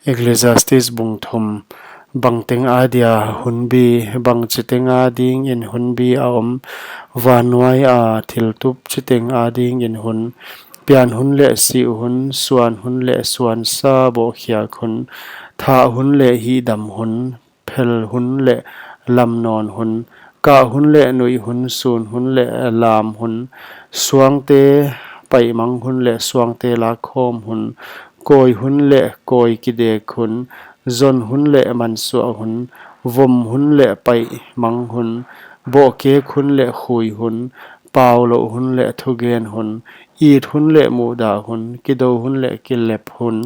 Ecclesiastes bungthum bangteng adia hunbi bang chiteng ading in hunbi aom vanwai a thiltup chiteng ading in hun pian hun le si hun suan hun le suan sa bo khia khun tha hun le hi dam hun phel hun le lam non hun ka hun le nui hun sun hun le lam hun suang te pai mang hun le suang te la khom hun koi hun le koi kide khun zon hun le man su hun vom hun le pai mang hun bo ke khun le khui hun paulo hun le thugen hun eat hun le mu da hun kido hun le kilep hun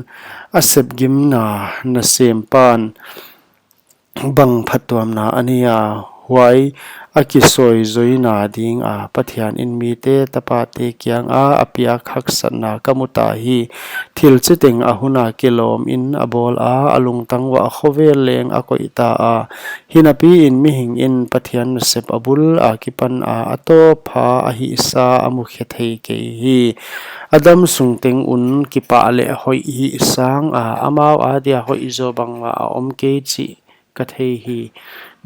asep gim na sem pan bang phatwam na ania huai akisoi zoi na ding a pathian in mi te tapa te kyang a apia khak sanna kamuta hi thil chiteng a huna kilom in abol a alung tangwa khovel leng a koita a hinapi in mi hing in pathian sep abul a kipan a ato pha a hi sa amu khethei ke hi adam sungteng un kipa le hoi hi sang a amau a dia hoi zo banga a om ke chi kathei hi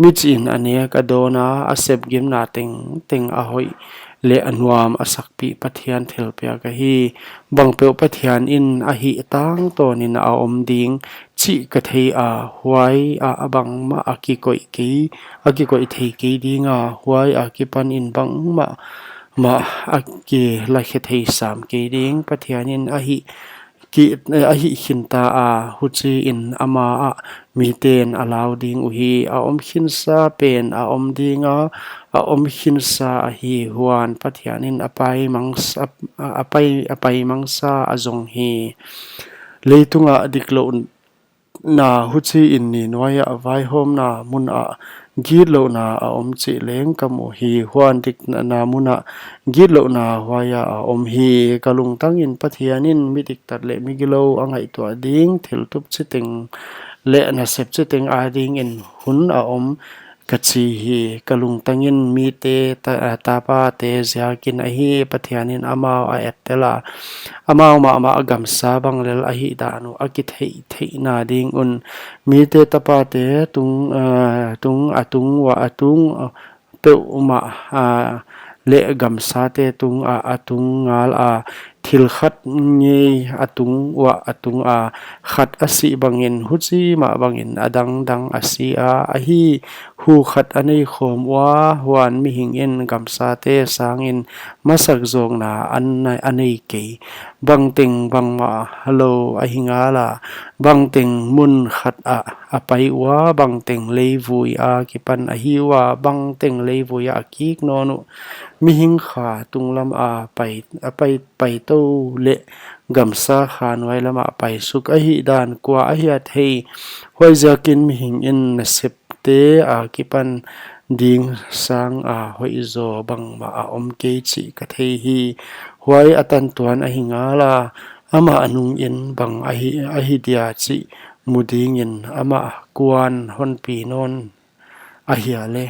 michin ania kadona asep gim na teng a hoi le anwam asakpi pathian thelpia ka hi bangpe pathian in a hi tang tonin a om ding chi kathei a huai a abang ma akikoi thei ke dinga huai a kipan in bang ma akki la khethei sam ke ding pathian in a hi ki a hi hinta a huchi in ama a miten alaw ding uhi a om khin sa pen a om dinga a om khin sa a hi huan pathianin apai mangsa azong hi leitunga diklo na huchi in ni noya vai hom na mun a gitlo na a om chi leng kamu hi huan dik na muna gitlo na waya a om hi kalung tangin pathianin midik tat le migilo angai to ding thiltup chiteng le na sep chiteng ading in hun a om kachi hi kalung tangin mi te ta pa te ziakin a hi pathianin amau a ettela amau ma agam sa bang lel a hi danu akithei na ding un mi te tapa te tung wa atung pe uma le gam sa te tung atung ngal a thil khat nge atung wa atung a khat asi bangin huchi ma bangin adang asi a hi hu khat anei khom wa huan mi hing in gam sa te sangin masak zong na anei ke bangteng bangma hello a hingala bangteng mun khat a apai wa bangteng leivui a kipan a hi wa bangteng leivui a kik nonu mi hing kha tunglam a pai to le gamsa khan wai lama pai suk a hi dan kwa a hi thei hoi zakin mi hing in sep te a kipan ding sang a hoi zo bang ma a om ke chi ka thei hi huai atan tuan a hingala ama anung in bang a hi dia chi muding in ama kwan hon pi non a hi ale